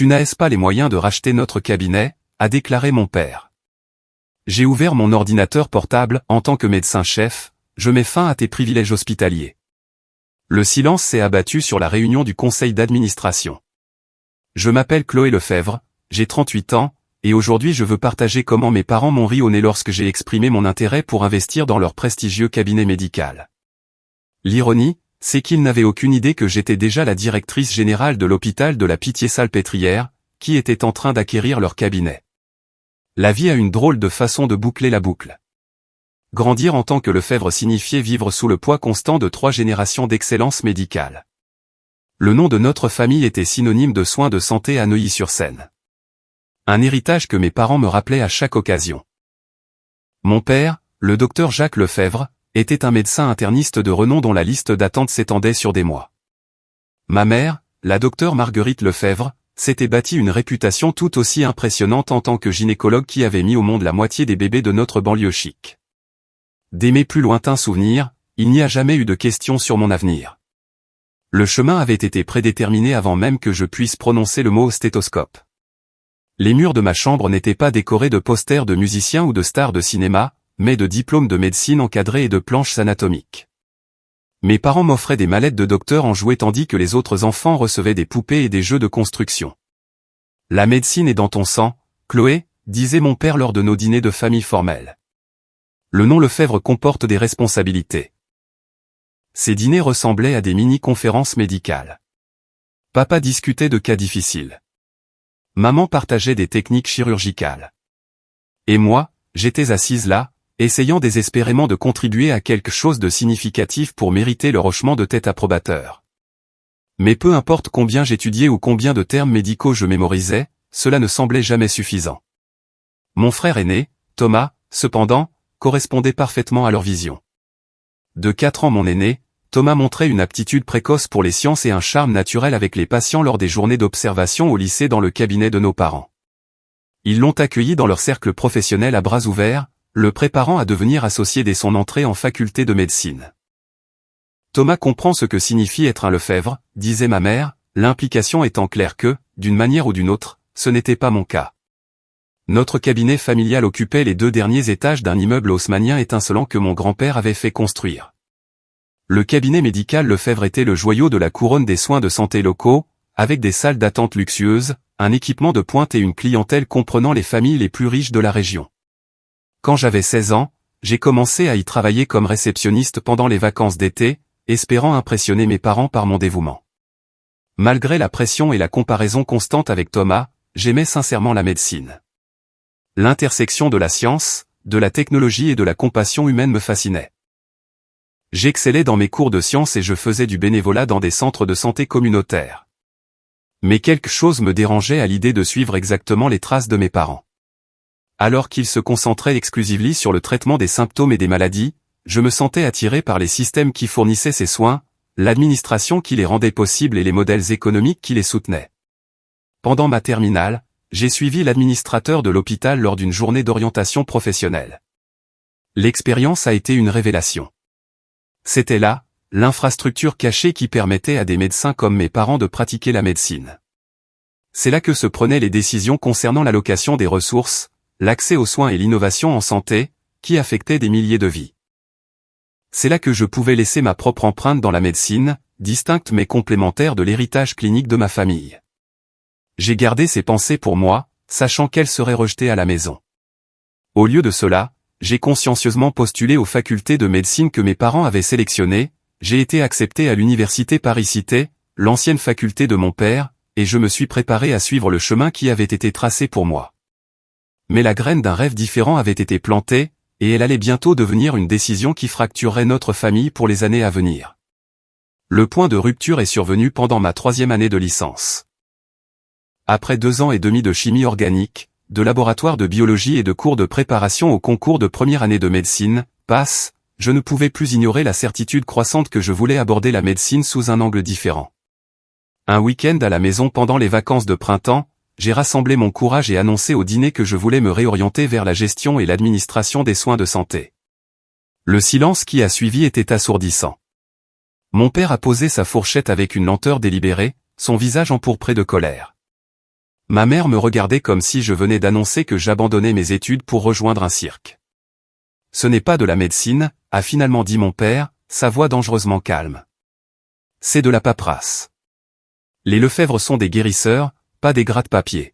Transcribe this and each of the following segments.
Tu n'as pas les moyens de racheter notre cabinet, a déclaré mon père. J'ai ouvert mon ordinateur portable, en tant que médecin-chef, je mets fin à tes privilèges hospitaliers. Le silence s'est abattu sur la réunion du conseil d'administration. Je m'appelle Chloé Lefebvre, j'ai 38 ans, et aujourd'hui je veux partager comment mes parents m'ont ri au nez lorsque j'ai exprimé mon intérêt pour investir dans leur prestigieux cabinet médical. L'ironie, c'est qu'ils n'avaient aucune idée que j'étais déjà la directrice générale de l'hôpital de la Pitié-Salpêtrière, qui était en train d'acquérir leur cabinet. La vie a une drôle de façon de boucler la boucle. Grandir en tant que Lefebvre signifiait vivre sous le poids constant de 3 générations d'excellence médicale. Le nom de notre famille était synonyme de soins de santé à Neuilly-sur-Seine. Un héritage que mes parents me rappelaient à chaque occasion. Mon père, le docteur Jacques Lefebvre, était un médecin interniste de renom dont la liste d'attente s'étendait sur des mois. Ma mère, la docteure Marguerite Lefebvre, s'était bâti une réputation tout aussi impressionnante en tant que gynécologue qui avait mis au monde la moitié des bébés de notre banlieue chic. Dès mes plus lointains souvenirs, il n'y a jamais eu de question sur mon avenir. Le chemin avait été prédéterminé avant même que je puisse prononcer le mot stéthoscope. Les murs de ma chambre n'étaient pas décorés de posters de musiciens ou de stars de cinéma, mais de diplômes de médecine encadrés et de planches anatomiques. Mes parents m'offraient des mallettes de docteur en jouets tandis que les autres enfants recevaient des poupées et des jeux de construction. La médecine est dans ton sang, Chloé, disait mon père lors de nos dîners de famille formels. Le nom Lefebvre comporte des responsabilités. Ces dîners ressemblaient à des mini-conférences médicales. Papa discutait de cas difficiles. Maman partageait des techniques chirurgicales. Et moi, j'étais assise là, essayant désespérément de contribuer à quelque chose de significatif pour mériter le hochement de tête approbateur. Mais peu importe combien j'étudiais ou combien de termes médicaux je mémorisais, cela ne semblait jamais suffisant. Mon frère aîné, Thomas, cependant, correspondait parfaitement à leur vision. De 4 ans mon aîné, Thomas montrait une aptitude précoce pour les sciences et un charme naturel avec les patients lors des journées d'observation au lycée dans le cabinet de nos parents. Ils l'ont accueilli dans leur cercle professionnel à bras ouverts, le préparant à devenir associé dès son entrée en faculté de médecine. Thomas comprend ce que signifie être un Lefebvre, disait ma mère, l'implication étant claire que, d'une manière ou d'une autre, ce n'était pas mon cas. Notre cabinet familial occupait les 2 derniers étages d'un immeuble haussmannien étincelant que mon grand-père avait fait construire. Le cabinet médical Lefebvre était le joyau de la couronne des soins de santé locaux, avec des salles d'attente luxueuses, un équipement de pointe et une clientèle comprenant les familles les plus riches de la région. Quand j'avais 16 ans, j'ai commencé à y travailler comme réceptionniste pendant les vacances d'été, espérant impressionner mes parents par mon dévouement. Malgré la pression et la comparaison constante avec Thomas, j'aimais sincèrement la médecine. L'intersection de la science, de la technologie et de la compassion humaine me fascinait. J'excellais dans mes cours de sciences et je faisais du bénévolat dans des centres de santé communautaires. Mais quelque chose me dérangeait à l'idée de suivre exactement les traces de mes parents. Alors qu'ils se concentraient exclusivement sur le traitement des symptômes et des maladies, je me sentais attiré par les systèmes qui fournissaient ces soins, l'administration qui les rendait possibles et les modèles économiques qui les soutenaient. Pendant ma terminale, j'ai suivi l'administrateur de l'hôpital lors d'une journée d'orientation professionnelle. L'expérience a été une révélation. C'était là, l'infrastructure cachée qui permettait à des médecins comme mes parents de pratiquer la médecine. C'est là que se prenaient les décisions concernant l'allocation des ressources, l'accès aux soins et l'innovation en santé, qui affectaient des milliers de vies. C'est là que je pouvais laisser ma propre empreinte dans la médecine, distincte mais complémentaire de l'héritage clinique de ma famille. J'ai gardé ces pensées pour moi, sachant qu'elles seraient rejetées à la maison. Au lieu de cela, j'ai consciencieusement postulé aux facultés de médecine que mes parents avaient sélectionnées, j'ai été accepté à l'université Paris-Cité, l'ancienne faculté de mon père, et je me suis préparé à suivre le chemin qui avait été tracé pour moi. Mais la graine d'un rêve différent avait été plantée, et elle allait bientôt devenir une décision qui fracturerait notre famille pour les années à venir. Le point de rupture est survenu pendant ma 3e année de licence. Après 2 ans et demi de chimie organique, de laboratoire de biologie et de cours de préparation au concours de première année de médecine, PASS, je ne pouvais plus ignorer la certitude croissante que je voulais aborder la médecine sous un angle différent. Un week-end à la maison pendant les vacances de printemps, j'ai rassemblé mon courage et annoncé au dîner que je voulais me réorienter vers la gestion et l'administration des soins de santé. Le silence qui a suivi était assourdissant. Mon père a posé sa fourchette avec une lenteur délibérée, son visage empourpré de colère. Ma mère me regardait comme si je venais d'annoncer que j'abandonnais mes études pour rejoindre un cirque. Ce n'est pas de la médecine, a finalement dit mon père, sa voix dangereusement calme. C'est de la paperasse. Les Lefebvre sont des guérisseurs, pas des gratte-papier.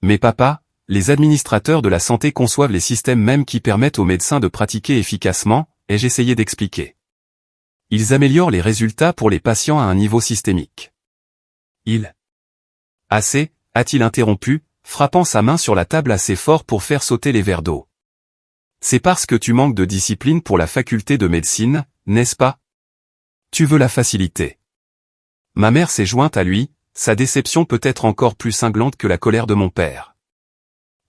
Mais papa, les administrateurs de la santé conçoivent les systèmes mêmes qui permettent aux médecins de pratiquer efficacement, ai-je essayé d'expliquer. Ils améliorent les résultats pour les patients à un niveau systémique. Assez, a-t-il interrompu, frappant sa main sur la table assez fort pour faire sauter les verres d'eau. C'est parce que tu manques de discipline pour la faculté de médecine, n'est-ce pas? Tu veux la facilité. Ma mère s'est jointe à lui, sa déception peut être encore plus cinglante que la colère de mon père.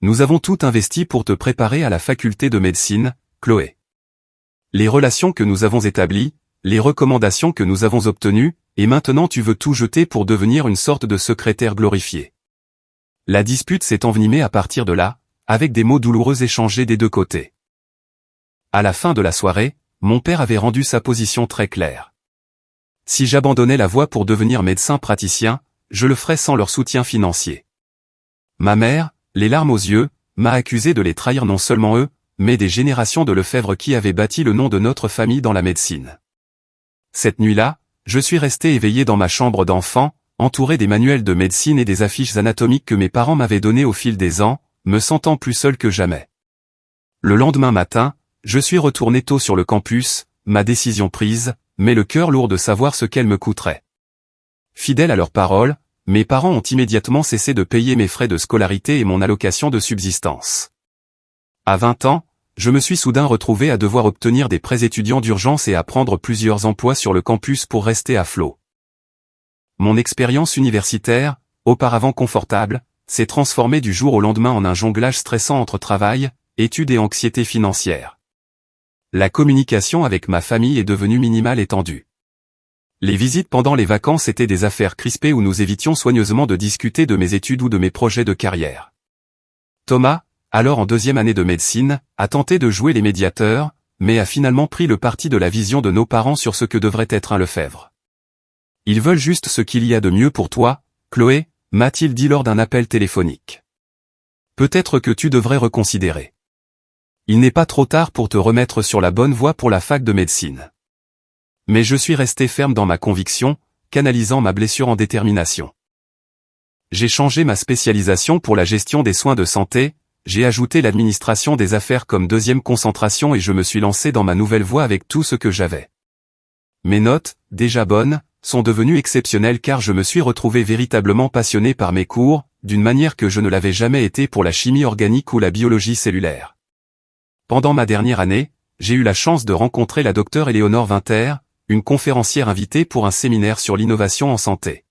Nous avons tout investi pour te préparer à la faculté de médecine, Chloé. Les relations que nous avons établies, les recommandations que nous avons obtenues, et maintenant tu veux tout jeter pour devenir une sorte de secrétaire glorifié. La dispute s'est envenimée à partir de là, avec des mots douloureux échangés des deux côtés. À la fin de la soirée, mon père avait rendu sa position très claire. Si j'abandonnais la voie pour devenir médecin praticien, je le ferais sans leur soutien financier. Ma mère, les larmes aux yeux, m'a accusé de les trahir non seulement eux, mais des générations de Lefebvre qui avaient bâti le nom de notre famille dans la médecine. Cette nuit-là, je suis resté éveillé dans ma chambre d'enfant, entouré des manuels de médecine et des affiches anatomiques que mes parents m'avaient données au fil des ans, me sentant plus seul que jamais. Le lendemain matin, je suis retourné tôt sur le campus, ma décision prise, mais le cœur lourd de savoir ce qu'elle me coûterait. Fidèles à leurs paroles, mes parents ont immédiatement cessé de payer mes frais de scolarité et mon allocation de subsistance. À 20 ans, je me suis soudain retrouvé à devoir obtenir des prêts étudiants d'urgence et à prendre plusieurs emplois sur le campus pour rester à flot. Mon expérience universitaire, auparavant confortable, s'est transformée du jour au lendemain en un jonglage stressant entre travail, études et anxiété financière. La communication avec ma famille est devenue minimale et tendue. Les visites pendant les vacances étaient des affaires crispées où nous évitions soigneusement de discuter de mes études ou de mes projets de carrière. Thomas, alors en deuxième année de médecine, a tenté de jouer les médiateurs, mais a finalement pris le parti de la vision de nos parents sur ce que devrait être un Lefebvre. Ils veulent juste ce qu'il y a de mieux pour toi, Chloé, m'a-t-il dit lors d'un appel téléphonique. Peut-être que tu devrais reconsidérer. Il n'est pas trop tard pour te remettre sur la bonne voie pour la fac de médecine. Mais je suis resté ferme dans ma conviction, canalisant ma blessure en détermination. J'ai changé ma spécialisation pour la gestion des soins de santé, j'ai ajouté l'administration des affaires comme deuxième concentration et je me suis lancé dans ma nouvelle voie avec tout ce que j'avais. Mes notes, déjà bonnes, sont devenues exceptionnelles car je me suis retrouvé véritablement passionné par mes cours, d'une manière que je ne l'avais jamais été pour la chimie organique ou la biologie cellulaire. Pendant ma dernière année, j'ai eu la chance de rencontrer la docteure Éléonore Winter, une conférencière invitée pour un séminaire sur l'innovation en santé.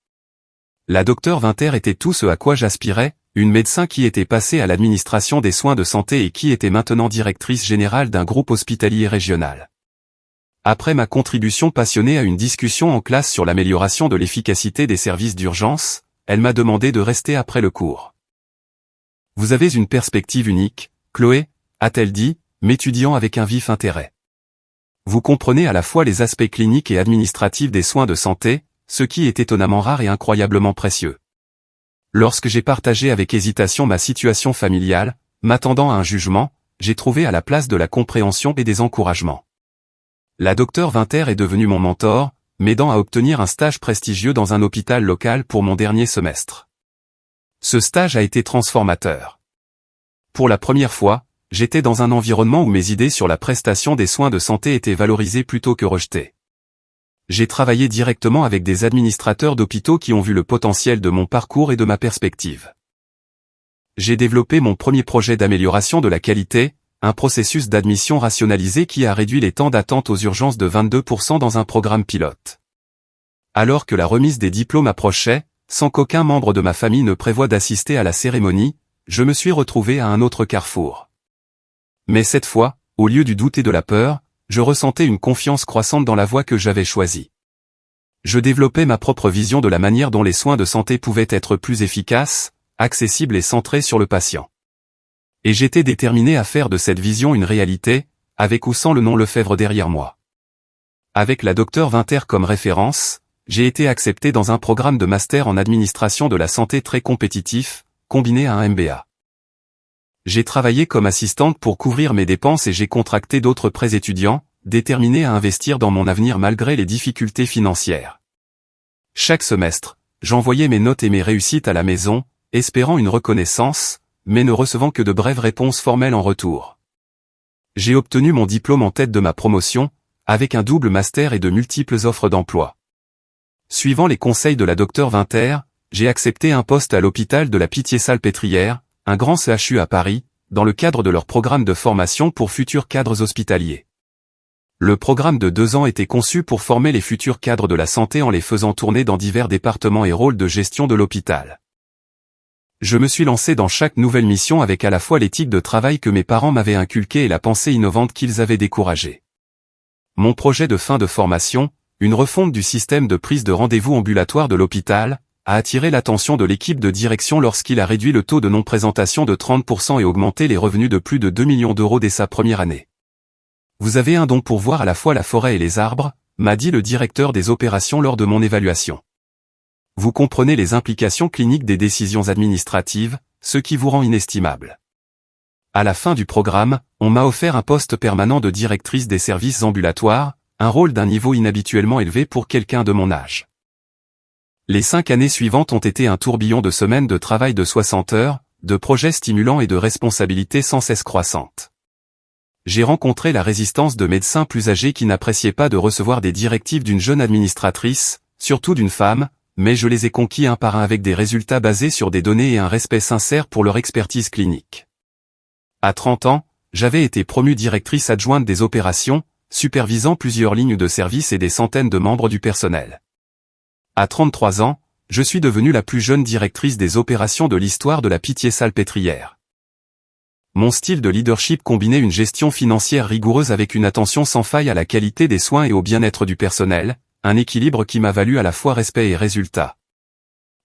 La docteure Winter était tout ce à quoi j'aspirais, une médecin qui était passée à l'administration des soins de santé et qui était maintenant directrice générale d'un groupe hospitalier régional. Après ma contribution passionnée à une discussion en classe sur l'amélioration de l'efficacité des services d'urgence, elle m'a demandé de rester après le cours. Vous avez une perspective unique, Chloé, a-t-elle dit, m'étudiant avec un vif intérêt. Vous comprenez à la fois les aspects cliniques et administratifs des soins de santé, ce qui est étonnamment rare et incroyablement précieux. Lorsque j'ai partagé avec hésitation ma situation familiale, m'attendant à un jugement, j'ai trouvé à la place de la compréhension et des encouragements. La docteure Winter est devenue mon mentor, m'aidant à obtenir un stage prestigieux dans un hôpital local pour mon dernier semestre. Ce stage a été transformateur. Pour la première fois, j'étais dans un environnement où mes idées sur la prestation des soins de santé étaient valorisées plutôt que rejetées. J'ai travaillé directement avec des administrateurs d'hôpitaux qui ont vu le potentiel de mon parcours et de ma perspective. J'ai développé mon premier projet d'amélioration de la qualité, un processus d'admission rationalisé qui a réduit les temps d'attente aux urgences de 22% dans un programme pilote. Alors que la remise des diplômes approchait, sans qu'aucun membre de ma famille ne prévoie d'assister à la cérémonie, je me suis retrouvé à un autre carrefour. Mais cette fois, au lieu du doute et de la peur, je ressentais une confiance croissante dans la voie que j'avais choisie. Je développais ma propre vision de la manière dont les soins de santé pouvaient être plus efficaces, accessibles et centrés sur le patient. Et j'étais déterminé à faire de cette vision une réalité, avec ou sans le nom Lefebvre derrière moi. Avec la docteure Winter comme référence, j'ai été accepté dans un programme de master en administration de la santé très compétitif, combiné à un MBA. J'ai travaillé comme assistante pour couvrir mes dépenses et j'ai contracté d'autres prêts étudiants, déterminé à investir dans mon avenir malgré les difficultés financières. Chaque semestre, j'envoyais mes notes et mes réussites à la maison, espérant une reconnaissance, mais ne recevant que de brèves réponses formelles en retour. J'ai obtenu mon diplôme en tête de ma promotion, avec un double master et de multiples offres d'emploi. Suivant les conseils de la Dr Winter, j'ai accepté un poste à l'hôpital de la Pitié-Salpêtrière, un grand CHU à Paris, dans le cadre de leur programme de formation pour futurs cadres hospitaliers. Le programme de 2 ans était conçu pour former les futurs cadres de la santé en les faisant tourner dans divers départements et rôles de gestion de l'hôpital. Je me suis lancé dans chaque nouvelle mission avec à la fois l'éthique de travail que mes parents m'avaient inculquée et la pensée innovante qu'ils avaient découragée. Mon projet de fin de formation, une refonte du système de prise de rendez-vous ambulatoire de l'hôpital, a attiré l'attention de l'équipe de direction lorsqu'il a réduit le taux de non-présentation de 30% et augmenté les revenus de plus de 2 millions d'euros dès sa première année. Vous avez un don pour voir à la fois la forêt et les arbres, m'a dit le directeur des opérations lors de mon évaluation. Vous comprenez les implications cliniques des décisions administratives, ce qui vous rend inestimable. À la fin du programme, on m'a offert un poste permanent de directrice des services ambulatoires, un rôle d'un niveau inhabituellement élevé pour quelqu'un de mon âge. Les 5 années suivantes ont été un tourbillon de semaines de travail de 60 heures, de projets stimulants et de responsabilités sans cesse croissantes. J'ai rencontré la résistance de médecins plus âgés qui n'appréciaient pas de recevoir des directives d'une jeune administratrice, surtout d'une femme, mais je les ai conquis un par un avec des résultats basés sur des données et un respect sincère pour leur expertise clinique. À 30 ans, j'avais été promue directrice adjointe des opérations, supervisant plusieurs lignes de service et des centaines de membres du personnel. À 33 ans, je suis devenue la plus jeune directrice des opérations de l'histoire de la Pitié-Salpêtrière. Mon style de leadership combinait une gestion financière rigoureuse avec une attention sans faille à la qualité des soins et au bien-être du personnel, un équilibre qui m'a valu à la fois respect et résultat.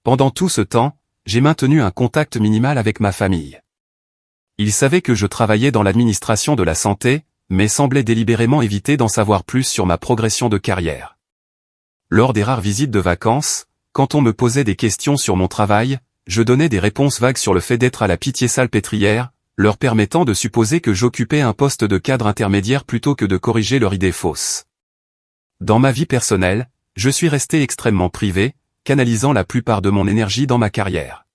Pendant tout ce temps, j'ai maintenu un contact minimal avec ma famille. Ils savaient que je travaillais dans l'administration de la santé, mais semblaient délibérément éviter d'en savoir plus sur ma progression de carrière. Lors des rares visites de vacances, quand on me posait des questions sur mon travail, je donnais des réponses vagues sur le fait d'être à la Pitié-Salpêtrière, leur permettant de supposer que j'occupais un poste de cadre intermédiaire plutôt que de corriger leur idée fausse. Dans ma vie personnelle, je suis resté extrêmement privé, canalisant la plupart de mon énergie dans ma carrière.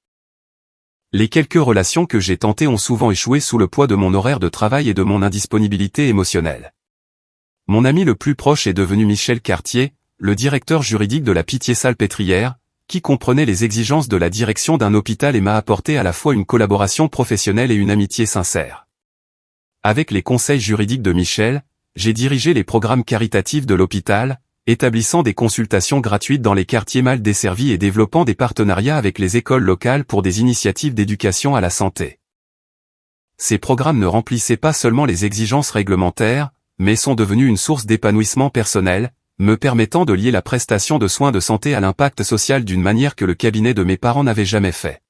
Les quelques relations que j'ai tentées ont souvent échoué sous le poids de mon horaire de travail et de mon indisponibilité émotionnelle. Mon ami le plus proche est devenu Michel Cartier, le directeur juridique de la Pitié-Salpêtrière, qui comprenait les exigences de la direction d'un hôpital et m'a apporté à la fois une collaboration professionnelle et une amitié sincère. Avec les conseils juridiques de Michel, j'ai dirigé les programmes caritatifs de l'hôpital, établissant des consultations gratuites dans les quartiers mal desservis et développant des partenariats avec les écoles locales pour des initiatives d'éducation à la santé. Ces programmes ne remplissaient pas seulement les exigences réglementaires, mais sont devenus une source d'épanouissement personnel, me permettant de lier la prestation de soins de santé à l'impact social d'une manière que le cabinet de mes parents n'avait jamais fait.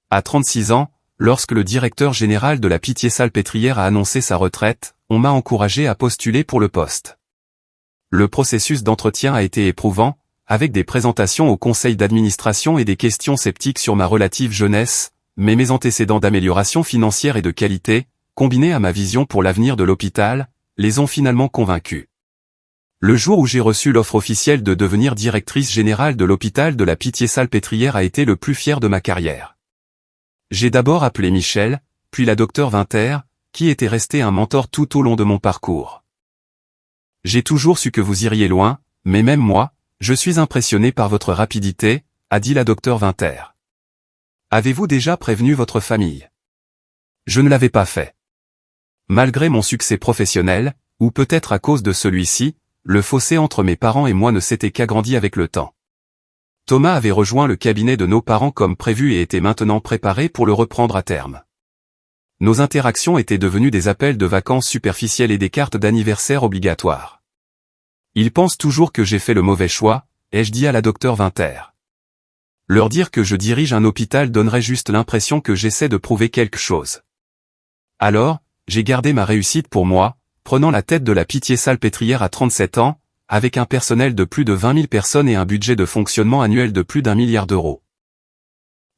À 36 ans, lorsque le directeur général de la Pitié-Salpêtrière a annoncé sa retraite, on m'a encouragé à postuler pour le poste. Le processus d'entretien a été éprouvant, avec des présentations au conseil d'administration et des questions sceptiques sur ma relative jeunesse, mais mes antécédents d'amélioration financière et de qualité, combinés à ma vision pour l'avenir de l'hôpital, les ont finalement convaincus. Le jour où j'ai reçu l'offre officielle de devenir directrice générale de l'hôpital de la Pitié-Salpêtrière a été le plus fier de ma carrière. J'ai d'abord appelé Michel, puis la Dr Winter, qui était restée un mentor tout au long de mon parcours. J'ai toujours su que vous iriez loin, mais même moi, je suis impressionné par votre rapidité, a dit la Dr Winter. Avez-vous déjà prévenu votre famille? Je ne l'avais pas fait. Malgré mon succès professionnel, ou peut-être à cause de celui-ci, le fossé entre mes parents et moi ne s'était qu'agrandi avec le temps. Thomas avait rejoint le cabinet de nos parents comme prévu et était maintenant préparé pour le reprendre à terme. Nos interactions étaient devenues des appels de vacances superficiels et des cartes d'anniversaire obligatoires. Ils pensent toujours que j'ai fait le mauvais choix, ai-je dit à la Dr Winter. Leur dire que je dirige un hôpital donnerait juste l'impression que j'essaie de prouver quelque chose. Alors, j'ai gardé ma réussite pour moi, prenant la tête de la Pitié-Salpêtrière à 37 ans, avec un personnel de plus de 20 000 personnes et un budget de fonctionnement annuel de plus d'1 milliard d'euros.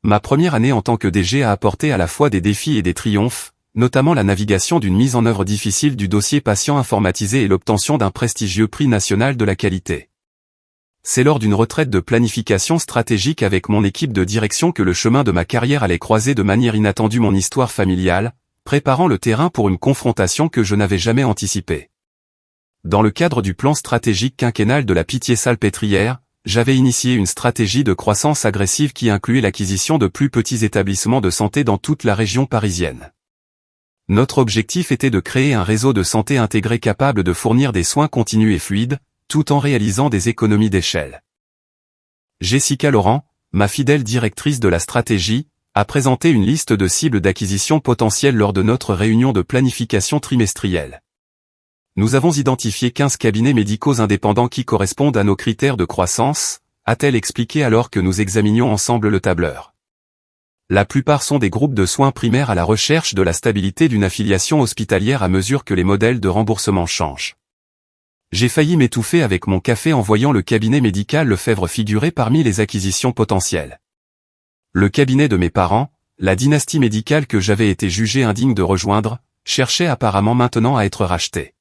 Ma première année en tant que DG a apporté à la fois des défis et des triomphes, notamment la navigation d'une mise en œuvre difficile du dossier patient informatisé et l'obtention d'un prestigieux prix national de la qualité. C'est lors d'une retraite de planification stratégique avec mon équipe de direction que le chemin de ma carrière allait croiser de manière inattendue mon histoire familiale, préparant le terrain pour une confrontation que je n'avais jamais anticipée. Dans le cadre du plan stratégique quinquennal de la Pitié-Salpêtrière, j'avais initié une stratégie de croissance agressive qui incluait l'acquisition de plus petits établissements de santé dans toute la région parisienne. Notre objectif était de créer un réseau de santé intégré capable de fournir des soins continus et fluides, tout en réalisant des économies d'échelle. Jessica Laurent, ma fidèle directrice de la stratégie, a présenté une liste de cibles d'acquisition potentielles lors de notre réunion de planification trimestrielle. Nous avons identifié 15 cabinets médicaux indépendants qui correspondent à nos critères de croissance, a-t-elle expliqué alors que nous examinions ensemble le tableur. La plupart sont des groupes de soins primaires à la recherche de la stabilité d'une affiliation hospitalière à mesure que les modèles de remboursement changent. J'ai failli m'étouffer avec mon café en voyant le cabinet médical Lefebvre figurer parmi les acquisitions potentielles. Le cabinet de mes parents, la dynastie médicale que j'avais été jugé indigne de rejoindre, cherchait apparemment maintenant à être racheté.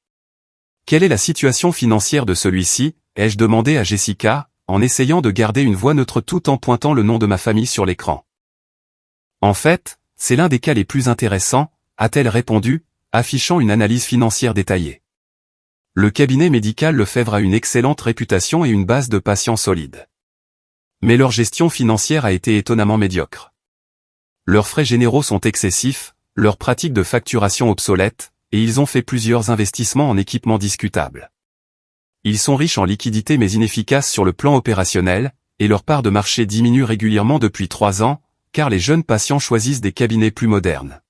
Quelle est la situation financière de celui-ci, ai-je demandé à Jessica, en essayant de garder une voix neutre tout en pointant le nom de ma famille sur l'écran. En fait, c'est l'un des cas les plus intéressants, a-t-elle répondu, affichant une analyse financière détaillée. Le cabinet médical Lefebvre a une excellente réputation et une base de patients solide. Mais leur gestion financière a été étonnamment médiocre. Leurs frais généraux sont excessifs, leurs pratiques de facturation obsolètes, et ils ont fait plusieurs investissements en équipements discutables. Ils sont riches en liquidités mais inefficaces sur le plan opérationnel, et leur part de marché diminue régulièrement depuis 3 ans, car les jeunes patients choisissent des cabinets plus modernes.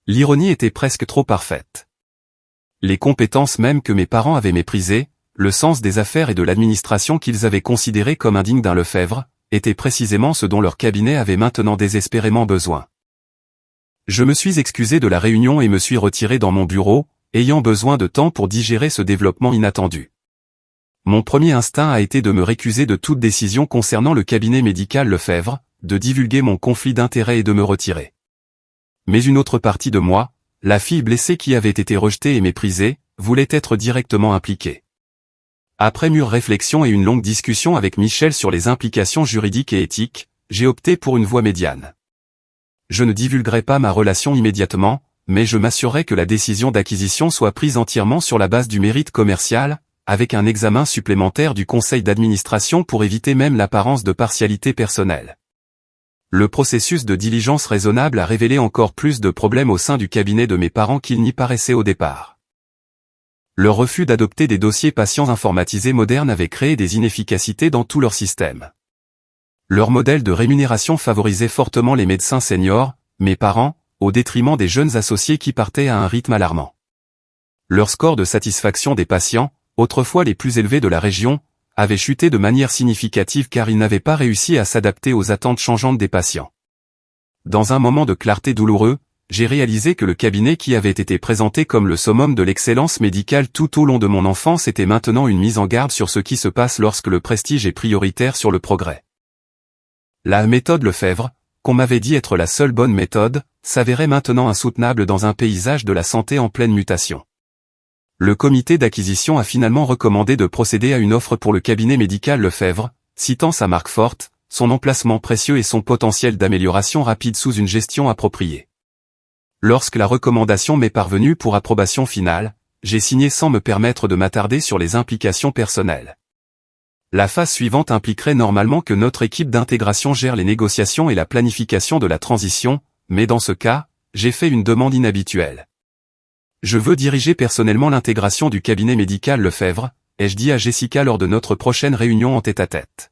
L'ironie était presque trop parfaite. Les compétences même que mes parents avaient méprisées, le sens des affaires et de l'administration qu'ils avaient considérées comme indignes d'un Lefebvre, étaient précisément ce dont leur cabinet avait maintenant désespérément besoin. Je me suis excusé de la réunion et me suis retiré dans mon bureau, ayant besoin de temps pour digérer ce développement inattendu. Mon premier instinct a été de me récuser de toute décision concernant le cabinet médical Lefebvre, de divulguer mon conflit d'intérêts et de me retirer. Mais une autre partie de moi, la fille blessée qui avait été rejetée et méprisée, voulait être directement impliquée. Après mûre réflexion et une longue discussion avec Michel sur les implications juridiques et éthiques, j'ai opté pour une voie médiane. Je ne divulguerai pas ma relation immédiatement, mais je m'assurerai que la décision d'acquisition soit prise entièrement sur la base du mérite commercial, avec un examen supplémentaire du conseil d'administration pour éviter même l'apparence de partialité personnelle. Le processus de diligence raisonnable a révélé encore plus de problèmes au sein du cabinet de mes parents qu'il n'y paraissait au départ. Leur refus d'adopter des dossiers patients informatisés modernes avait créé des inefficacités dans tout leur système. Leur modèle de rémunération favorisait fortement les médecins seniors, mes parents, au détriment des jeunes associés qui partaient à un rythme alarmant. Leur score de satisfaction des patients, autrefois les plus élevés de la région, avait chuté de manière significative car ils n'avaient pas réussi à s'adapter aux attentes changeantes des patients. Dans un moment de clarté douloureux, j'ai réalisé que le cabinet qui avait été présenté comme le summum de l'excellence médicale tout au long de mon enfance était maintenant une mise en garde sur ce qui se passe lorsque le prestige est prioritaire sur le progrès. La méthode Lefebvre, qu'on m'avait dit être la seule bonne méthode, s'avérait maintenant insoutenable dans un paysage de la santé en pleine mutation. Le comité d'acquisition a finalement recommandé de procéder à une offre pour le cabinet médical Lefebvre, citant sa marque forte, son emplacement précieux et son potentiel d'amélioration rapide sous une gestion appropriée. Lorsque la recommandation m'est parvenue pour approbation finale, j'ai signé sans me permettre de m'attarder sur les implications personnelles. La phase suivante impliquerait normalement que notre équipe d'intégration gère les négociations et la planification de la transition, mais dans ce cas, j'ai fait une demande inhabituelle. Je veux diriger personnellement l'intégration du cabinet médical Lefebvre, ai-je dit à Jessica lors de notre prochaine réunion en tête-à-tête.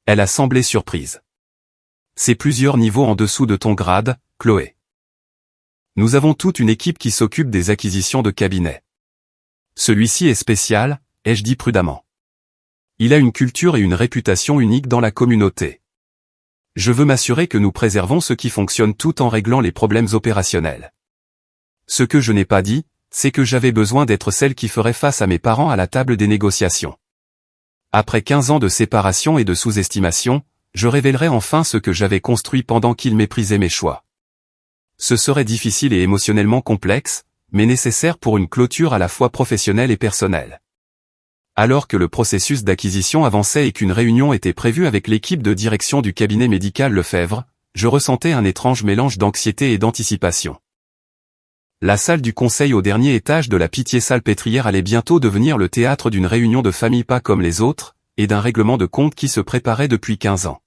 Elle a semblé surprise. C'est plusieurs niveaux en dessous de ton grade, Chloé. Nous avons toute une équipe qui s'occupe des acquisitions de cabinets. Celui-ci est spécial, ai-je dit prudemment. Il a une culture et une réputation uniques dans la communauté. Je veux m'assurer que nous préservons ce qui fonctionne tout en réglant les problèmes opérationnels. Ce que je n'ai pas dit, c'est que j'avais besoin d'être celle qui ferait face à mes parents à la table des négociations. Après 15 ans de séparation et de sous-estimation, je révélerais enfin ce que j'avais construit pendant qu'ils méprisaient mes choix. Ce serait difficile et émotionnellement complexe, mais nécessaire pour une clôture à la fois professionnelle et personnelle. Alors que le processus d'acquisition avançait et qu'une réunion était prévue avec l'équipe de direction du cabinet médical Lefebvre, je ressentais un étrange mélange d'anxiété et d'anticipation. La salle du conseil au dernier étage de la Pitié-Salpêtrière allait bientôt devenir le théâtre d'une réunion de famille pas comme les autres, et d'un règlement de compte qui se préparait depuis 15 ans.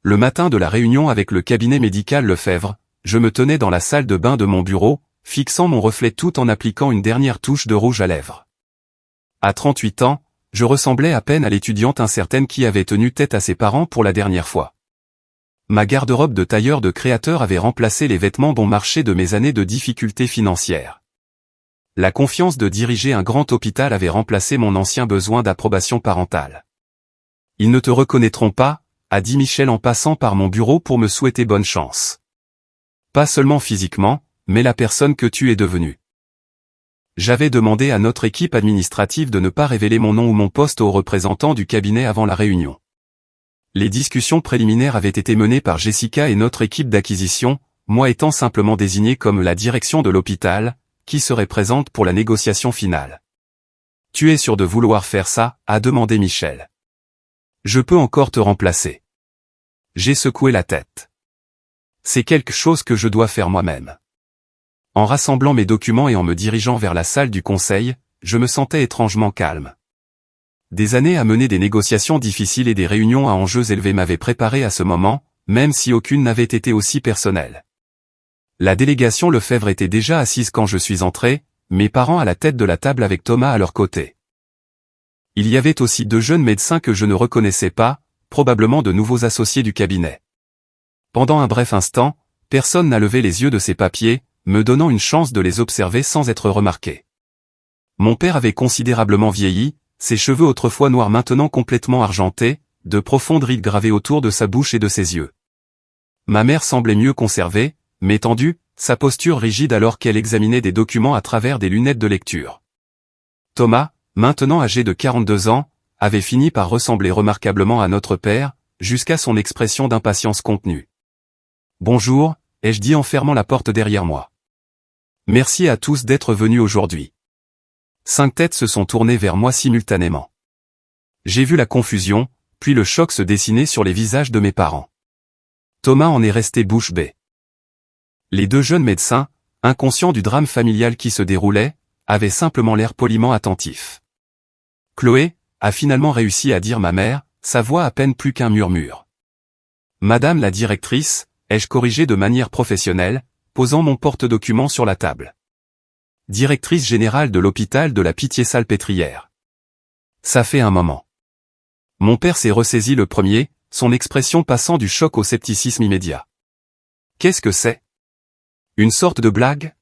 Le matin de la réunion avec le cabinet médical Lefebvre, je me tenais dans la salle de bain de mon bureau, fixant mon reflet tout en appliquant une dernière touche de rouge à lèvres. À 38 ans, je ressemblais à peine à l'étudiante incertaine qui avait tenu tête à ses parents pour la dernière fois. Ma garde-robe de tailleur de créateur avait remplacé les vêtements bon marché de mes années de difficultés financières. La confiance de diriger un grand hôpital avait remplacé mon ancien besoin d'approbation parentale. « Ils ne te reconnaîtront pas », a dit Michel en passant par mon bureau pour me souhaiter bonne chance. Pas seulement physiquement, mais la personne que tu es devenue. J'avais demandé à notre équipe administrative de ne pas révéler mon nom ou mon poste aux représentants du cabinet avant la réunion. Les discussions préliminaires avaient été menées par Jessica et notre équipe d'acquisition, moi étant simplement désigné comme la direction de l'hôpital, qui serait présente pour la négociation finale. « Tu es sûr de vouloir faire ça ?» a demandé Michel. « Je peux encore te remplacer. » J'ai secoué la tête. C'est quelque chose que je dois faire moi-même. En rassemblant mes documents et en me dirigeant vers la salle du conseil, je me sentais étrangement calme. Des années à mener des négociations difficiles et des réunions à enjeux élevés m'avaient préparé à ce moment, même si aucune n'avait été aussi personnelle. La délégation Lefebvre était déjà assise quand je suis entré, mes parents à la tête de la table avec Thomas à leur côté. Il y avait aussi 2 jeunes médecins que je ne reconnaissais pas, probablement de nouveaux associés du cabinet. Pendant un bref instant, personne n'a levé les yeux de ces papiers, me donnant une chance de les observer sans être remarqué. Mon père avait considérablement vieilli, ses cheveux autrefois noirs maintenant complètement argentés, de profondes rides gravées autour de sa bouche et de ses yeux. Ma mère semblait mieux conservée, mais tendue, sa posture rigide alors qu'elle examinait des documents à travers des lunettes de lecture. Thomas, maintenant âgé de 42 ans, avait fini par ressembler remarquablement à notre père, jusqu'à son expression d'impatience contenue. « Bonjour », ai-je dit en fermant la porte derrière moi. « Merci à tous d'être venus aujourd'hui. » 5 têtes se sont tournées vers moi simultanément. J'ai vu la confusion, puis le choc se dessiner sur les visages de mes parents. Thomas en est resté bouche bée. Les 2 jeunes médecins, inconscients du drame familial qui se déroulait, avaient simplement l'air poliment attentifs. Chloé a finalement réussi à dire ma mère, sa voix à peine plus qu'un murmure. Madame la directrice, ai-je corrigé de manière professionnelle, posant mon porte-document sur la table. Directrice générale de l'hôpital de la Pitié-Salpêtrière. Ça fait un moment. Mon père s'est ressaisi le premier, son expression passant du choc au scepticisme immédiat. Qu'est-ce que c'est? Une sorte de blague?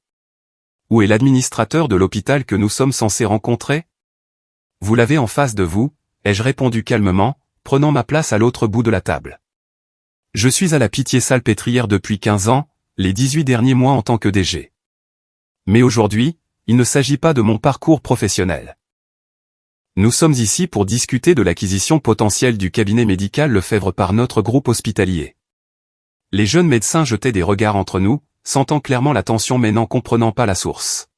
Où est l'administrateur de l'hôpital que nous sommes censés rencontrer? Vous l'avez en face de vous, ai-je répondu calmement, prenant ma place à l'autre bout de la table. Je suis à la Pitié-Salpêtrière depuis 15 ans, les 18 derniers mois en tant que DG. Mais aujourd'hui, il ne s'agit pas de mon parcours professionnel. Nous sommes ici pour discuter de l'acquisition potentielle du cabinet médical Lefebvre par notre groupe hospitalier. Les jeunes médecins jetaient des regards entre nous, sentant clairement la tension mais n'en comprenant pas la source.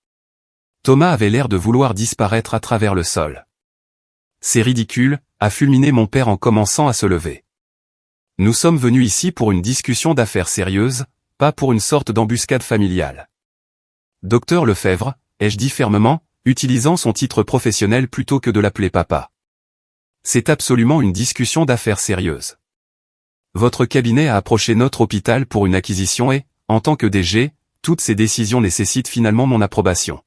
Thomas avait l'air de vouloir disparaître à travers le sol. C'est ridicule, a fulminé mon père en commençant à se lever. Nous sommes venus ici pour une discussion d'affaires sérieuses, pas pour une sorte d'embuscade familiale. Docteur Lefebvre, ai-je dit fermement, utilisant son titre professionnel plutôt que de l'appeler papa. C'est absolument une discussion d'affaires sérieuses. Votre cabinet a approché notre hôpital pour une acquisition et, en tant que DG, toutes ces décisions nécessitent finalement mon approbation.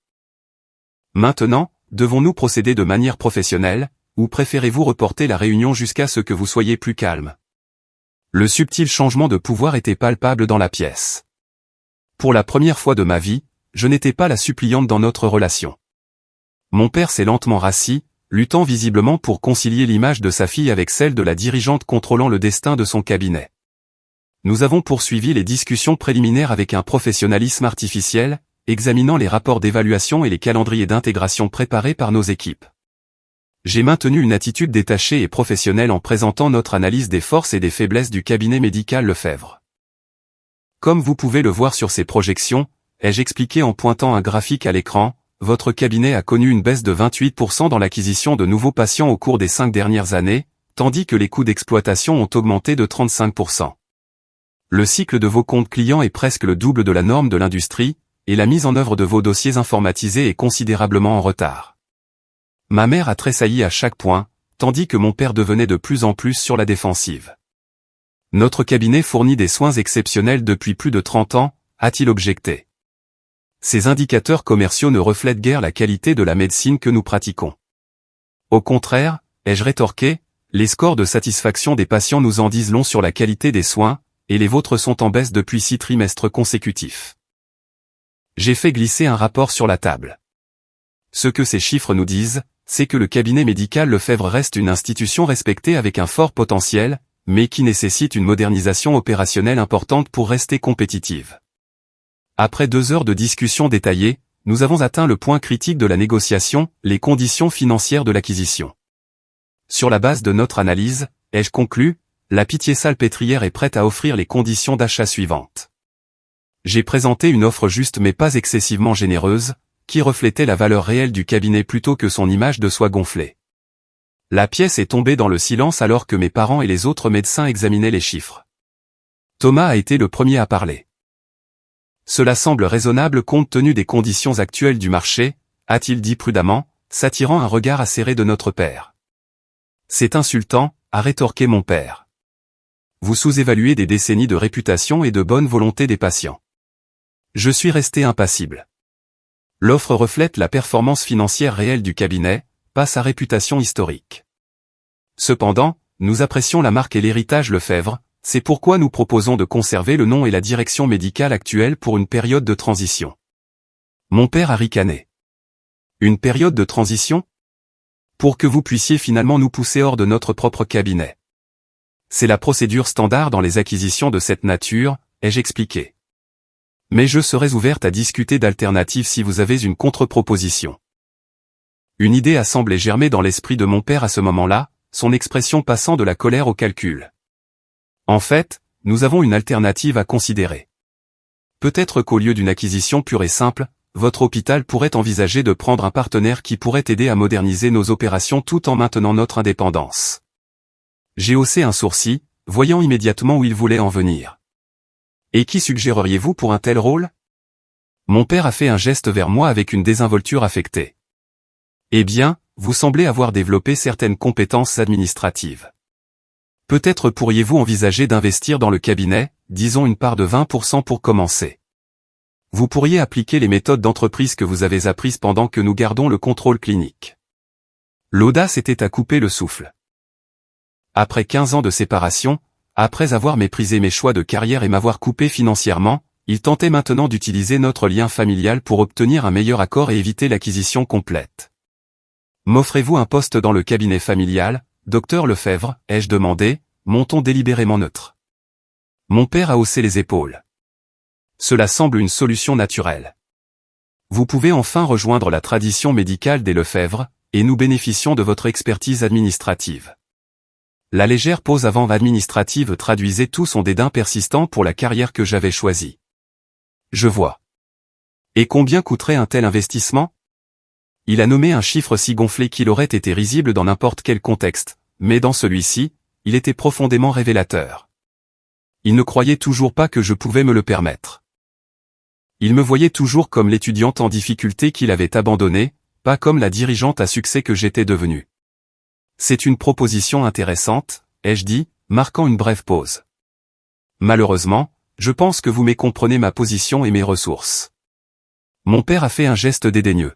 Maintenant, devons-nous procéder de manière professionnelle, ou préférez-vous reporter la réunion jusqu'à ce que vous soyez plus calme? Le subtil changement de pouvoir était palpable dans la pièce. Pour la première fois de ma vie, je n'étais pas la suppliante dans notre relation. Mon père s'est lentement rassis, luttant visiblement pour concilier l'image de sa fille avec celle de la dirigeante contrôlant le destin de son cabinet. Nous avons poursuivi les discussions préliminaires avec un professionnalisme artificiel, examinant les rapports d'évaluation et les calendriers d'intégration préparés par nos équipes. J'ai maintenu une attitude détachée et professionnelle en présentant notre analyse des forces et des faiblesses du cabinet médical Lefebvre. Comme vous pouvez le voir sur ces projections, ai-je expliqué en pointant un graphique à l'écran, votre cabinet a connu une baisse de 28% dans l'acquisition de nouveaux patients au cours des 5 dernières années, tandis que les coûts d'exploitation ont augmenté de 35%. Le cycle de vos comptes clients est presque le double de la norme de l'industrie, et la mise en œuvre de vos dossiers informatisés est considérablement en retard. Ma mère a tressailli à chaque point, tandis que mon père devenait de plus en plus sur la défensive. Notre cabinet fournit des soins exceptionnels depuis plus de 30 ans, a-t-il objecté. Ces indicateurs commerciaux ne reflètent guère la qualité de la médecine que nous pratiquons. Au contraire, ai-je rétorqué, les scores de satisfaction des patients nous en disent long sur la qualité des soins, et les vôtres sont en baisse depuis 6 trimestres consécutifs. J'ai fait glisser un rapport sur la table. Ce que ces chiffres nous disent, c'est que le cabinet médical Lefebvre reste une institution respectée avec un fort potentiel, mais qui nécessite une modernisation opérationnelle importante pour rester compétitive. Après 2 heures de discussion détaillée, nous avons atteint le point critique de la négociation, les conditions financières de l'acquisition. Sur la base de notre analyse, ai-je conclu, la Pitié-Salpêtrière est prête à offrir les conditions d'achat suivantes. J'ai présenté une offre juste mais pas excessivement généreuse, qui reflétait la valeur réelle du cabinet plutôt que son image de soi gonflée. La pièce est tombée dans le silence alors que mes parents et les autres médecins examinaient les chiffres. Thomas a été le premier à parler. Cela semble raisonnable compte tenu des conditions actuelles du marché, a-t-il dit prudemment, s'attirant un regard acéré de notre père. C'est insultant, a rétorqué mon père. Vous sous-évaluez des décennies de réputation et de bonne volonté des patients. Je suis resté impassible. L'offre reflète la performance financière réelle du cabinet, pas sa réputation historique. Cependant, nous apprécions la marque et l'héritage Lefebvre, c'est pourquoi nous proposons de conserver le nom et la direction médicale actuelle pour une période de transition. Mon père a ricané. Une période de transition ? Pour que vous puissiez finalement nous pousser hors de notre propre cabinet. C'est la procédure standard dans les acquisitions de cette nature, ai-je expliqué. Mais je serais ouverte à discuter d'alternatives si vous avez une contre-proposition. Une idée a semblé germer dans l'esprit de mon père à ce moment-là, son expression passant de la colère au calcul. En fait, nous avons une alternative à considérer. Peut-être qu'au lieu d'une acquisition pure et simple, votre hôpital pourrait envisager de prendre un partenaire qui pourrait aider à moderniser nos opérations tout en maintenant notre indépendance. J'ai haussé un sourcil, voyant immédiatement où il voulait en venir. Et qui suggéreriez-vous pour un tel rôle ? Mon père a fait un geste vers moi avec une désinvolture affectée. Eh bien, vous semblez avoir développé certaines compétences administratives. Peut-être pourriez-vous envisager d'investir dans le cabinet, disons une part de 20% pour commencer. Vous pourriez appliquer les méthodes d'entreprise que vous avez apprises pendant que nous gardons le contrôle clinique. L'audace était à couper le souffle. Après 15 ans de séparation, après avoir méprisé mes choix de carrière et m'avoir coupé financièrement, il tentait maintenant d'utiliser notre lien familial pour obtenir un meilleur accord et éviter l'acquisition complète. M'offrez-vous un poste dans le cabinet familial, docteur Lefebvre, ai-je demandé, mon ton délibérément neutre. Mon père a haussé les épaules. Cela semble une solution naturelle. Vous pouvez enfin rejoindre la tradition médicale des Lefebvre, et nous bénéficions de votre expertise administrative. La légère pause avant administrative traduisait tout son dédain persistant pour la carrière que j'avais choisie. Je vois. Et combien coûterait un tel investissement ? Il a nommé un chiffre si gonflé qu'il aurait été risible dans n'importe quel contexte, mais dans celui-ci, il était profondément révélateur. Il ne croyait toujours pas que je pouvais me le permettre. Il me voyait toujours comme l'étudiante en difficulté qu'il avait abandonnée, pas comme la dirigeante à succès que j'étais devenue. C'est une proposition intéressante, ai-je dit, marquant une brève pause. Malheureusement, je pense que vous mécomprenez ma position et mes ressources. Mon père a fait un geste dédaigneux.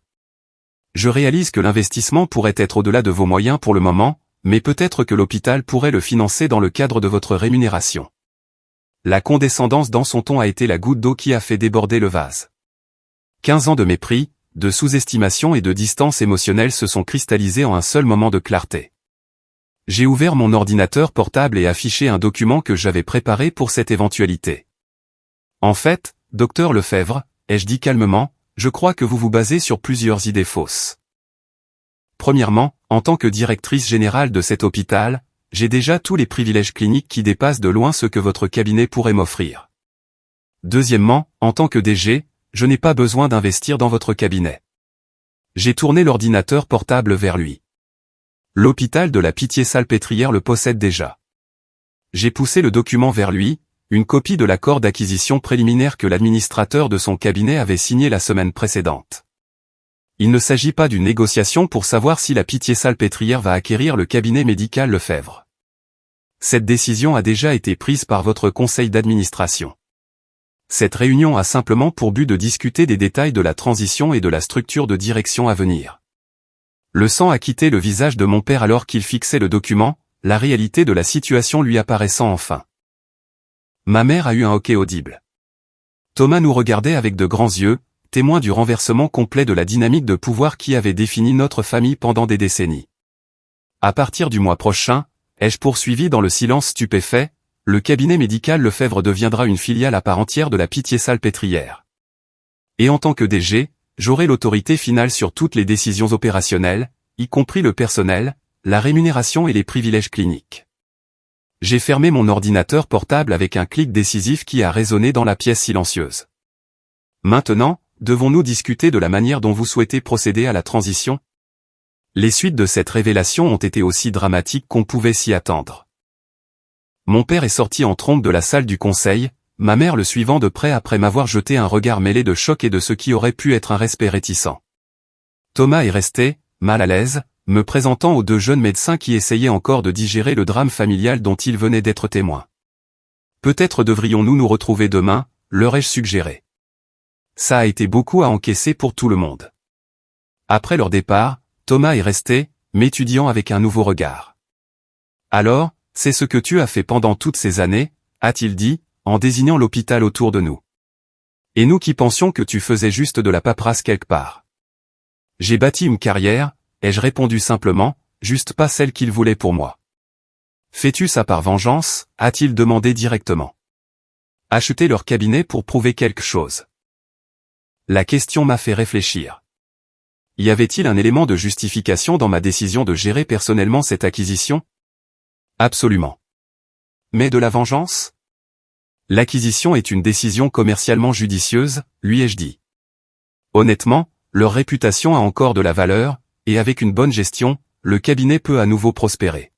Je réalise que l'investissement pourrait être au-delà de vos moyens pour le moment, mais peut-être que l'hôpital pourrait le financer dans le cadre de votre rémunération. La condescendance dans son ton a été la goutte d'eau qui a fait déborder le vase. 15 ans de mépris, de sous-estimation et de distance émotionnelle se sont cristallisés en un seul moment de clarté. J'ai ouvert mon ordinateur portable et affiché un document que j'avais préparé pour cette éventualité. En fait, docteur Lefebvre, ai-je dit calmement, je crois que vous vous basez sur plusieurs idées fausses. Premièrement, en tant que directrice générale de cet hôpital, j'ai déjà tous les privilèges cliniques qui dépassent de loin ce que votre cabinet pourrait m'offrir. Deuxièmement, en tant que DG, je n'ai pas besoin d'investir dans votre cabinet. J'ai tourné l'ordinateur portable vers lui. L'hôpital de la Pitié-Salpêtrière le possède déjà. J'ai poussé le document vers lui, une copie de l'accord d'acquisition préliminaire que l'administrateur de son cabinet avait signé la semaine précédente. Il ne s'agit pas d'une négociation pour savoir si la Pitié-Salpêtrière va acquérir le cabinet médical Lefebvre. Cette décision a déjà été prise par votre conseil d'administration. Cette réunion a simplement pour but de discuter des détails de la transition et de la structure de direction à venir. Le sang a quitté le visage de mon père alors qu'il fixait le document, la réalité de la situation lui apparaissant enfin. Ma mère a eu un hoquet audible. Thomas nous regardait avec de grands yeux, témoin du renversement complet de la dynamique de pouvoir qui avait défini notre famille pendant des décennies. À partir du mois prochain, ai-je poursuivi dans le silence stupéfait, le cabinet médical Lefebvre deviendra une filiale à part entière de la Pitié-Salpêtrière. Et en tant que DG, j'aurai l'autorité finale sur toutes les décisions opérationnelles, y compris le personnel, la rémunération et les privilèges cliniques. J'ai fermé mon ordinateur portable avec un clic décisif qui a résonné dans la pièce silencieuse. Maintenant, devons-nous discuter de la manière dont vous souhaitez procéder à la transition? Les suites de cette révélation ont été aussi dramatiques qu'on pouvait s'y attendre. Mon père est sorti en trombe de la salle du conseil, ma mère le suivant de près après m'avoir jeté un regard mêlé de choc et de ce qui aurait pu être un respect réticent. Thomas est resté, mal à l'aise, me présentant aux deux jeunes médecins qui essayaient encore de digérer le drame familial dont ils venaient d'être témoins. Peut-être devrions-nous nous retrouver demain, leur ai-je suggéré. Ça a été beaucoup à encaisser pour tout le monde. Après leur départ, Thomas est resté, m'étudiant avec un nouveau regard. Alors, c'est ce que tu as fait pendant toutes ces années, a-t-il dit, en désignant l'hôpital autour de nous. Et nous qui pensions que tu faisais juste de la paperasse quelque part. J'ai bâti une carrière, ai-je répondu simplement, juste pas celle qu'il voulait pour moi. Fais-tu ça par vengeance, a-t-il demandé directement. Acheter leur cabinet pour prouver quelque chose. La question m'a fait réfléchir. Y avait-il un élément de justification dans ma décision de gérer personnellement cette acquisition? Absolument. Mais de la vengeance? L'acquisition est une décision commercialement judicieuse, lui ai-je dit. Honnêtement, leur réputation a encore de la valeur, et avec une bonne gestion, le cabinet peut à nouveau prospérer.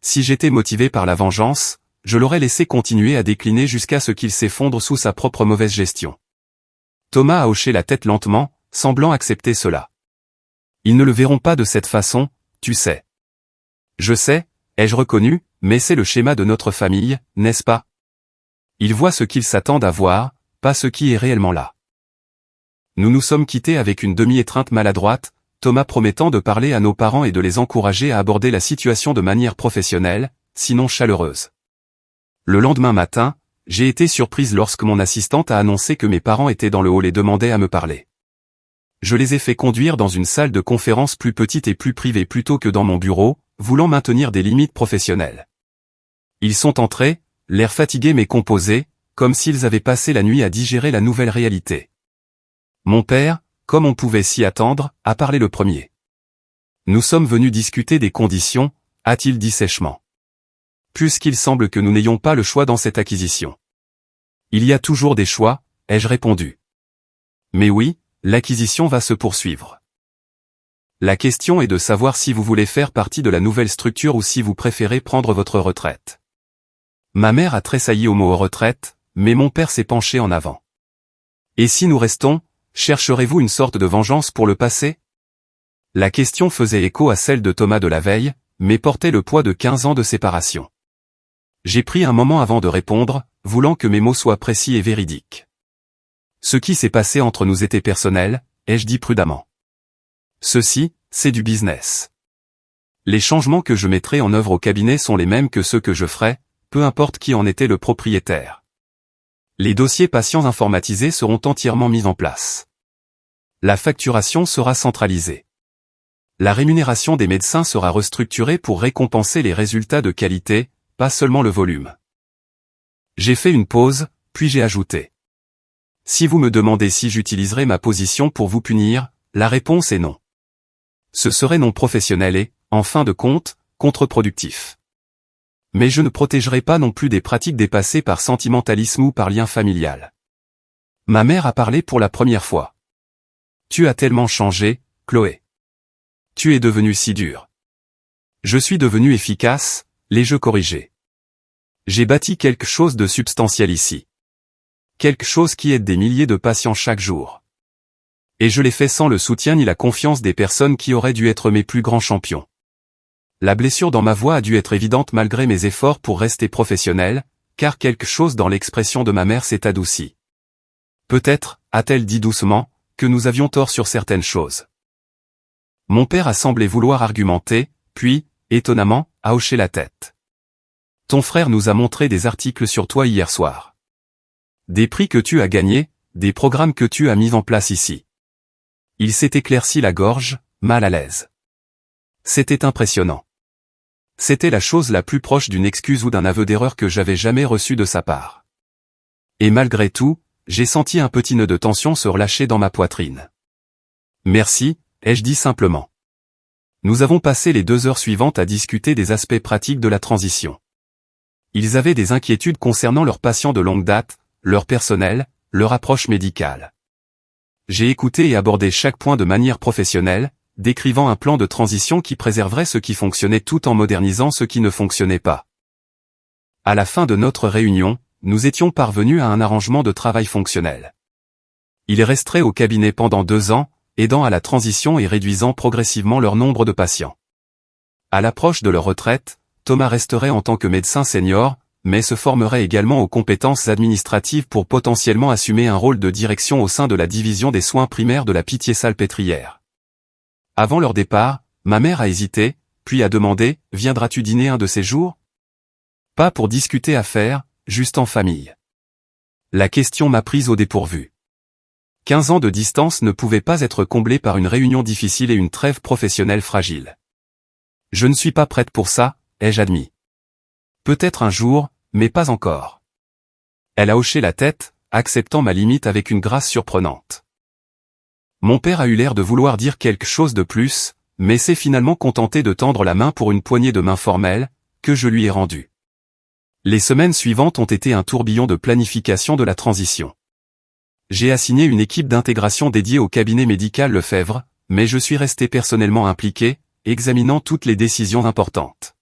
Si j'étais motivé par la vengeance, je l'aurais laissé continuer à décliner jusqu'à ce qu'il s'effondre sous sa propre mauvaise gestion. Thomas a hoché la tête lentement, semblant accepter cela. Ils ne le verront pas de cette façon, tu sais. Je sais, ai-je reconnu, mais c'est le schéma de notre famille, n'est-ce pas? Ils voient ce qu'ils s'attendent à voir, pas ce qui est réellement là. Nous nous sommes quittés avec une demi-étreinte maladroite, Thomas promettant de parler à nos parents et de les encourager à aborder la situation de manière professionnelle, sinon chaleureuse. Le lendemain matin, j'ai été surprise lorsque mon assistante a annoncé que mes parents étaient dans le hall et demandaient à me parler. Je les ai fait conduire dans une salle de conférence plus petite et plus privée plutôt que dans mon bureau, voulant maintenir des limites professionnelles. Ils sont entrés, l'air fatigué mais composé, comme s'ils avaient passé la nuit à digérer la nouvelle réalité. Mon père, comme on pouvait s'y attendre, a parlé le premier. Nous sommes venus discuter des conditions, a-t-il dit sèchement. Puisqu'il semble que nous n'ayons pas le choix dans cette acquisition. Il y a toujours des choix, ai-je répondu. Mais oui, l'acquisition va se poursuivre. La question est de savoir si vous voulez faire partie de la nouvelle structure ou si vous préférez prendre votre retraite. Ma mère a tressailli au mot retraite, mais mon père s'est penché en avant. Et si nous restons, chercherez-vous une sorte de vengeance pour le passé? La question faisait écho à celle de Thomas de la veille, mais portait le poids de 15 ans de séparation. J'ai pris un moment avant de répondre, voulant que mes mots soient précis et véridiques. Ce qui s'est passé entre nous était personnel, ai-je dit prudemment. Ceci, c'est du business. Les changements que je mettrai en œuvre au cabinet sont les mêmes que ceux que je ferai, peu importe qui en était le propriétaire. Les dossiers patients informatisés seront entièrement mis en place. La facturation sera centralisée. La rémunération des médecins sera restructurée pour récompenser les résultats de qualité, pas seulement le volume. J'ai fait une pause, puis j'ai ajouté. Si vous me demandez si j'utiliserai ma position pour vous punir, la réponse est non. Ce serait non professionnel et, en fin de compte, contre-productif. Mais je ne protégerai pas non plus des pratiques dépassées par sentimentalisme ou par lien familial. Ma mère a parlé pour la première fois. Tu as tellement changé, Chloé. Tu es devenue si dure. Je suis devenu efficace, l'ai-je corrigé. J'ai bâti quelque chose de substantiel ici. Quelque chose qui aide des milliers de patients chaque jour. Et je l'ai fait sans le soutien ni la confiance des personnes qui auraient dû être mes plus grands champions. La blessure dans ma voix a dû être évidente malgré mes efforts pour rester professionnel, car quelque chose dans l'expression de ma mère s'est adouci. Peut-être, a-t-elle dit doucement, que nous avions tort sur certaines choses. Mon père a semblé vouloir argumenter, puis, étonnamment, a hoché la tête. Ton frère nous a montré des articles sur toi hier soir. Des prix que tu as gagnés, des programmes que tu as mis en place ici. Il s'est éclairci la gorge, mal à l'aise. C'était impressionnant. C'était la chose la plus proche d'une excuse ou d'un aveu d'erreur que j'avais jamais reçu de sa part. Et malgré tout, j'ai senti un petit nœud de tension se relâcher dans ma poitrine. Merci, ai-je dit simplement. Nous avons passé les 2 heures suivantes à discuter des aspects pratiques de la transition. Ils avaient des inquiétudes concernant leurs patients de longue date, leur personnel, leur approche médicale. J'ai écouté et abordé chaque point de manière professionnelle, décrivant un plan de transition qui préserverait ce qui fonctionnait tout en modernisant ce qui ne fonctionnait pas. À la fin de notre réunion, nous étions parvenus à un arrangement de travail fonctionnel. Ils resteraient au cabinet pendant 2 ans, aidant à la transition et réduisant progressivement leur nombre de patients. À l'approche de leur retraite, Thomas resterait en tant que médecin senior, mais se formerait également aux compétences administratives pour potentiellement assumer un rôle de direction au sein de la division des soins primaires de la Pitié-Salpêtrière. Avant leur départ, ma mère a hésité, puis a demandé « Viendras-tu dîner un de ces jours ?» Pas pour discuter affaires, juste en famille. La question m'a prise au dépourvu. 15 ans de distance ne pouvaient pas être comblés par une réunion difficile et une trêve professionnelle fragile. Je ne suis pas prête pour ça, ai-je admis. Peut-être un jour, mais pas encore. Elle a hoché la tête, acceptant ma limite avec une grâce surprenante. Mon père a eu l'air de vouloir dire quelque chose de plus, mais s'est finalement contenté de tendre la main pour une poignée de main formelle, que je lui ai rendue. Les semaines suivantes ont été un tourbillon de planification de la transition. J'ai assigné une équipe d'intégration dédiée au cabinet médical Lefebvre, mais je suis resté personnellement impliqué, examinant toutes les décisions importantes.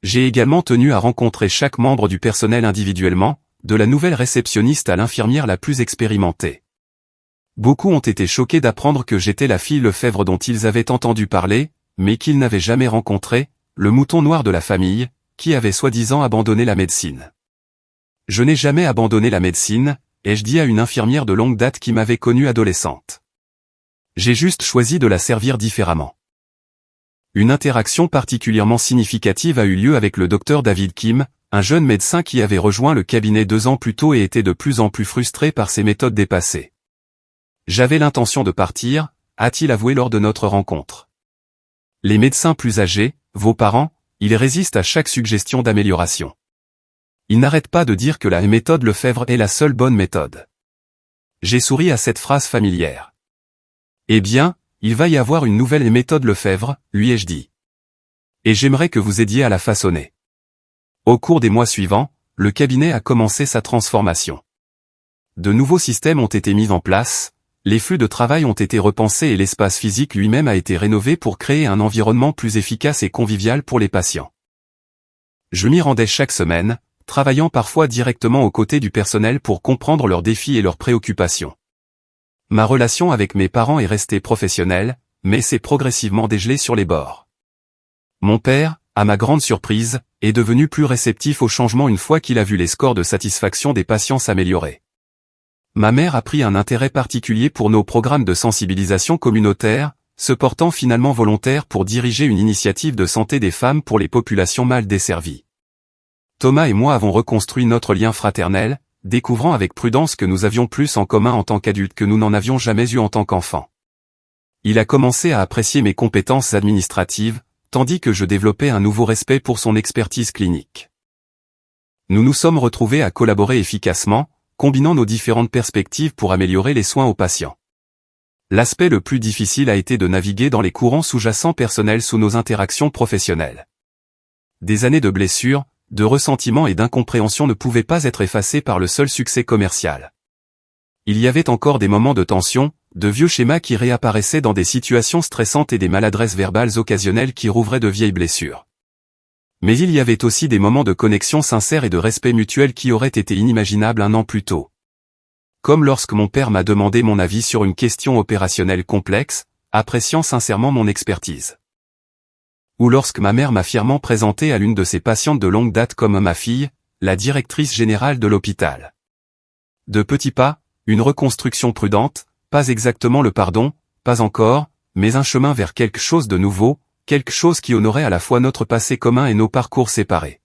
J'ai également tenu à rencontrer chaque membre du personnel individuellement, de la nouvelle réceptionniste à l'infirmière la plus expérimentée. Beaucoup ont été choqués d'apprendre que j'étais la fille Lefebvre dont ils avaient entendu parler, mais qu'ils n'avaient jamais rencontré, le mouton noir de la famille, qui avait soi-disant abandonné la médecine. Je n'ai jamais abandonné la médecine, ai-je dit à une infirmière de longue date qui m'avait connue adolescente. J'ai juste choisi de la servir différemment. Une interaction particulièrement significative a eu lieu avec le docteur David Kim, un jeune médecin qui avait rejoint le cabinet 2 ans plus tôt et était de plus en plus frustré par ses méthodes dépassées. J'avais l'intention de partir, a-t-il avoué lors de notre rencontre. Les médecins plus âgés, vos parents, ils résistent à chaque suggestion d'amélioration. Ils n'arrêtent pas de dire que la méthode Lefebvre est la seule bonne méthode. J'ai souri à cette phrase familière. Eh bien, il va y avoir une nouvelle méthode Lefebvre, lui ai-je dit. Et j'aimerais que vous aidiez à la façonner. Au cours des mois suivants, le cabinet a commencé sa transformation. De nouveaux systèmes ont été mis en place, les flux de travail ont été repensés et l'espace physique lui-même a été rénové pour créer un environnement plus efficace et convivial pour les patients. Je m'y rendais chaque semaine, travaillant parfois directement aux côtés du personnel pour comprendre leurs défis et leurs préoccupations. Ma relation avec mes parents est restée professionnelle, mais s'est progressivement dégelée sur les bords. Mon père, à ma grande surprise, est devenu plus réceptif au changement une fois qu'il a vu les scores de satisfaction des patients s'améliorer. Ma mère a pris un intérêt particulier pour nos programmes de sensibilisation communautaire, se portant finalement volontaire pour diriger une initiative de santé des femmes pour les populations mal desservies. Thomas et moi avons reconstruit notre lien fraternel, découvrant avec prudence que nous avions plus en commun en tant qu'adultes que nous n'en avions jamais eu en tant qu'enfants. Il a commencé à apprécier mes compétences administratives, tandis que je développais un nouveau respect pour son expertise clinique. Nous nous sommes retrouvés à collaborer efficacement, combinant nos différentes perspectives pour améliorer les soins aux patients. L'aspect le plus difficile a été de naviguer dans les courants sous-jacents personnels sous nos interactions professionnelles. Des années de blessures, de ressentiments et d'incompréhension ne pouvaient pas être effacées par le seul succès commercial. Il y avait encore des moments de tension, de vieux schémas qui réapparaissaient dans des situations stressantes et des maladresses verbales occasionnelles qui rouvraient de vieilles blessures. Mais il y avait aussi des moments de connexion sincère et de respect mutuel qui auraient été inimaginables un an plus tôt. Comme lorsque mon père m'a demandé mon avis sur une question opérationnelle complexe, appréciant sincèrement mon expertise. Ou lorsque ma mère m'a fièrement présenté à l'une de ses patientes de longue date comme ma fille, la directrice générale de l'hôpital. De petits pas, une reconstruction prudente, pas exactement le pardon, pas encore, mais un chemin vers quelque chose de nouveau, quelque chose qui honorait à la fois notre passé commun et nos parcours séparés.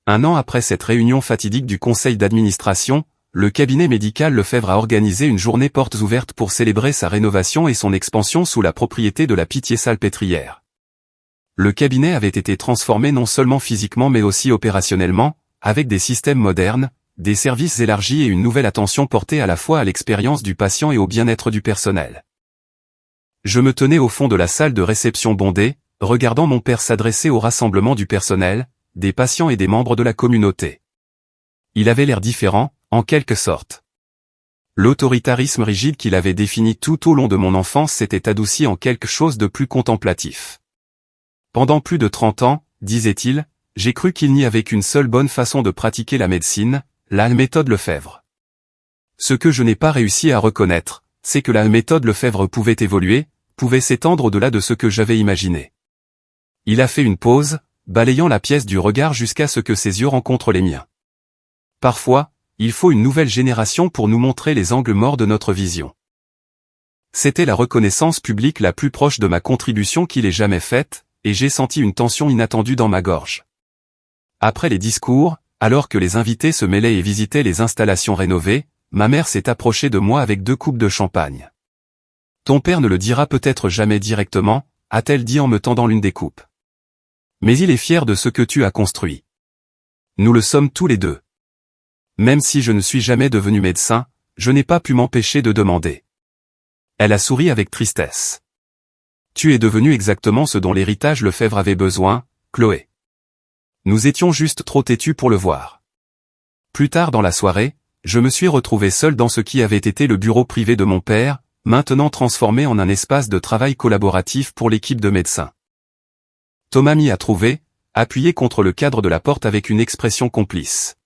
Un an après cette réunion fatidique du conseil d'administration, le cabinet médical Lefebvre a organisé une journée portes ouvertes pour célébrer sa rénovation et son expansion sous la propriété de la Pitié-Salpêtrière. Le cabinet avait été transformé non seulement physiquement mais aussi opérationnellement, avec des systèmes modernes, des services élargis et une nouvelle attention portée à la fois à l'expérience du patient et au bien-être du personnel. Je me tenais au fond de la salle de réception bondée, regardant mon père s'adresser au rassemblement du personnel, des patients et des membres de la communauté. Il avait l'air différent, en quelque sorte. L'autoritarisme rigide qu'il avait défini tout au long de mon enfance s'était adouci en quelque chose de plus contemplatif. Pendant plus de 30 ans, disait-il, j'ai cru qu'il n'y avait qu'une seule bonne façon de pratiquer la médecine, la méthode Lefebvre. Ce que je n'ai pas réussi à reconnaître, c'est que la méthode Lefebvre pouvait évoluer, pouvait s'étendre au-delà de ce que j'avais imaginé. Il a fait une pause, balayant la pièce du regard jusqu'à ce que ses yeux rencontrent les miens. Parfois, il faut une nouvelle génération pour nous montrer les angles morts de notre vision. C'était la reconnaissance publique la plus proche de ma contribution qu'il ait jamais faite, et j'ai senti une tension inattendue dans ma gorge. Après les discours, alors que les invités se mêlaient et visitaient les installations rénovées, ma mère s'est approchée de moi avec 2 coupes de champagne. Ton père ne le dira peut-être jamais directement, a-t-elle dit en me tendant l'une des coupes. Mais il est fier de ce que tu as construit. Nous le sommes tous les deux. Même si je ne suis jamais devenu médecin, je n'ai pas pu m'empêcher de demander. Elle a souri avec tristesse. Tu es devenu exactement ce dont l'héritage Lefebvre avait besoin, Chloé. Nous étions juste trop têtus pour le voir. Plus tard dans la soirée, je me suis retrouvé seul dans ce qui avait été le bureau privé de mon père, maintenant transformé en un espace de travail collaboratif pour l'équipe de médecins. Thomas m'y a trouvé, appuyé contre le cadre de la porte avec une expression complice.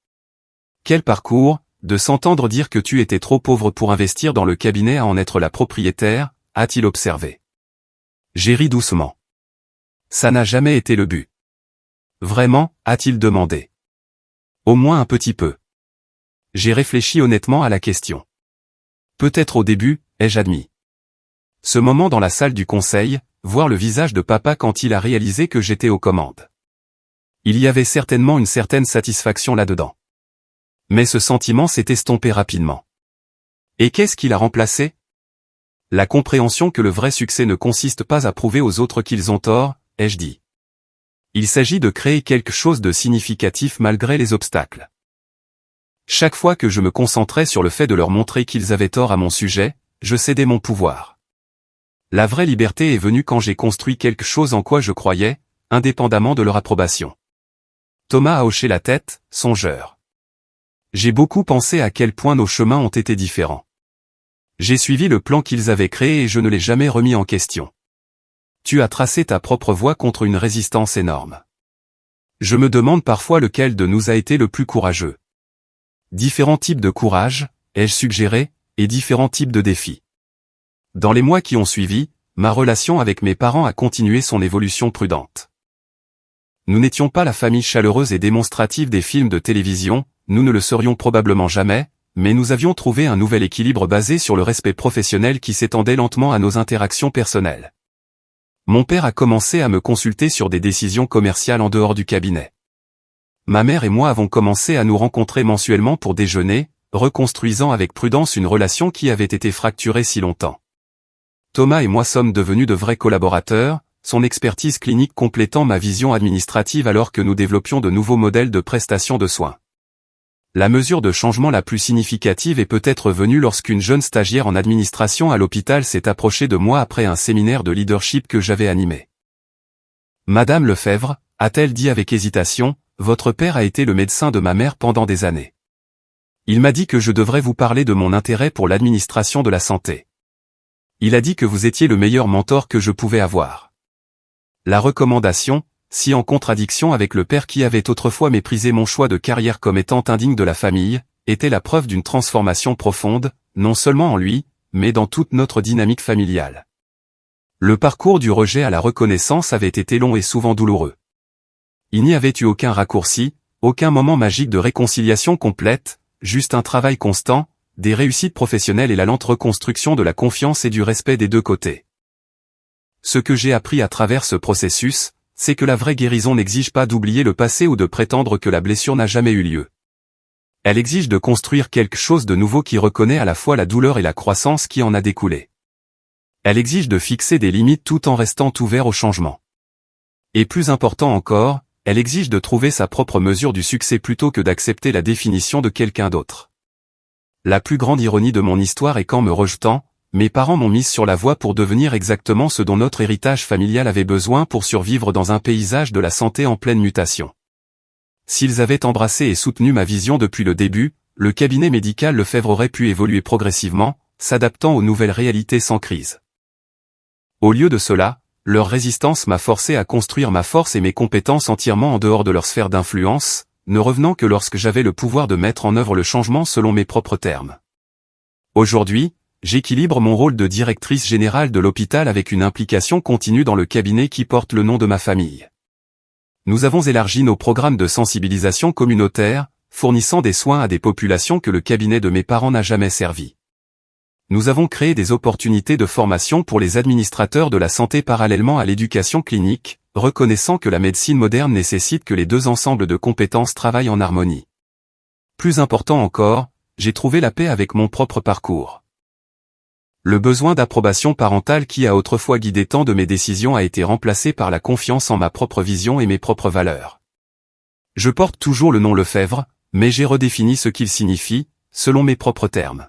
Quel parcours, de s'entendre dire que tu étais trop pauvre pour investir dans le cabinet à en être la propriétaire, a-t-il observé. J'ai ri doucement. Ça n'a jamais été le but. Vraiment, a-t-il demandé. Au moins un petit peu. J'ai réfléchi honnêtement à la question. Peut-être au début, ai-je admis. Ce moment dans la salle du conseil, voir le visage de papa quand il a réalisé que j'étais aux commandes. Il y avait certainement une certaine satisfaction là-dedans. Mais ce sentiment s'est estompé rapidement. Et qu'est-ce qu'il a remplacé? La compréhension que le vrai succès ne consiste pas à prouver aux autres qu'ils ont tort, ai-je dit. Il s'agit de créer quelque chose de significatif malgré les obstacles. Chaque fois que je me concentrais sur le fait de leur montrer qu'ils avaient tort à mon sujet, je cédais mon pouvoir. La vraie liberté est venue quand j'ai construit quelque chose en quoi je croyais, indépendamment de leur approbation. Thomas a hoché la tête, songeur. J'ai beaucoup pensé à quel point nos chemins ont été différents. J'ai suivi le plan qu'ils avaient créé et je ne l'ai jamais remis en question. Tu as tracé ta propre voie contre une résistance énorme. Je me demande parfois lequel de nous a été le plus courageux. Différents types de courage, ai-je suggéré, et différents types de défis. Dans les mois qui ont suivi, ma relation avec mes parents a continué son évolution prudente. Nous n'étions pas la famille chaleureuse et démonstrative des films de télévision, nous ne le serions probablement jamais, mais nous avions trouvé un nouvel équilibre basé sur le respect professionnel qui s'étendait lentement à nos interactions personnelles. Mon père a commencé à me consulter sur des décisions commerciales en dehors du cabinet. Ma mère et moi avons commencé à nous rencontrer mensuellement pour déjeuner, reconstruisant avec prudence une relation qui avait été fracturée si longtemps. Thomas et moi sommes devenus de vrais collaborateurs, son expertise clinique complétant ma vision administrative alors que nous développions de nouveaux modèles de prestation de soins. La mesure de changement la plus significative est peut-être venue lorsqu'une jeune stagiaire en administration à l'hôpital s'est approchée de moi après un séminaire de leadership que j'avais animé. Madame Lefebvre, a-t-elle dit avec hésitation, votre père a été le médecin de ma mère pendant des années. Il m'a dit que je devrais vous parler de mon intérêt pour l'administration de la santé. Il a dit que vous étiez le meilleur mentor que je pouvais avoir. La recommandation, si en contradiction avec le père qui avait autrefois méprisé mon choix de carrière comme étant indigne de la famille, était la preuve d'une transformation profonde, non seulement en lui, mais dans toute notre dynamique familiale. Le parcours du rejet à la reconnaissance avait été long et souvent douloureux. Il n'y avait eu aucun raccourci, aucun moment magique de réconciliation complète, juste un travail constant, des réussites professionnelles et la lente reconstruction de la confiance et du respect des deux côtés. Ce que j'ai appris à travers ce processus, c'est que la vraie guérison n'exige pas d'oublier le passé ou de prétendre que la blessure n'a jamais eu lieu. Elle exige de construire quelque chose de nouveau qui reconnaît à la fois la douleur et la croissance qui en a découlé. Elle exige de fixer des limites tout en restant ouvert au changement. Et plus important encore, elle exige de trouver sa propre mesure du succès plutôt que d'accepter la définition de quelqu'un d'autre. La plus grande ironie de mon histoire est qu'en me rejetant, mes parents m'ont mise sur la voie pour devenir exactement ce dont notre héritage familial avait besoin pour survivre dans un paysage de la santé en pleine mutation. S'ils avaient embrassé et soutenu ma vision depuis le début, le cabinet médical Lefebvre aurait pu évoluer progressivement, s'adaptant aux nouvelles réalités sans crise. Au lieu de cela, leur résistance m'a forcé à construire ma force et mes compétences entièrement en dehors de leur sphère d'influence, ne revenant que lorsque j'avais le pouvoir de mettre en œuvre le changement selon mes propres termes. Aujourd'hui, j'équilibre mon rôle de directrice générale de l'hôpital avec une implication continue dans le cabinet qui porte le nom de ma famille. Nous avons élargi nos programmes de sensibilisation communautaire, fournissant des soins à des populations que le cabinet de mes parents n'a jamais servi. Nous avons créé des opportunités de formation pour les administrateurs de la santé parallèlement à l'éducation clinique, reconnaissant que la médecine moderne nécessite que les deux ensembles de compétences travaillent en harmonie. Plus important encore, j'ai trouvé la paix avec mon propre parcours. Le besoin d'approbation parentale qui a autrefois guidé tant de mes décisions a été remplacé par la confiance en ma propre vision et mes propres valeurs. Je porte toujours le nom Lefebvre, mais j'ai redéfini ce qu'il signifie, selon mes propres termes.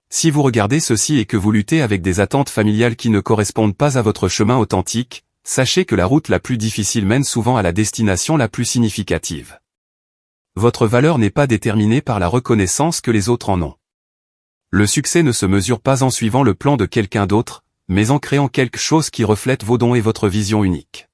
Si vous regardez ceci et que vous luttez avec des attentes familiales qui ne correspondent pas à votre chemin authentique, sachez que la route la plus difficile mène souvent à la destination la plus significative. Votre valeur n'est pas déterminée par la reconnaissance que les autres en ont. Le succès ne se mesure pas en suivant le plan de quelqu'un d'autre, mais en créant quelque chose qui reflète vos dons et votre vision unique.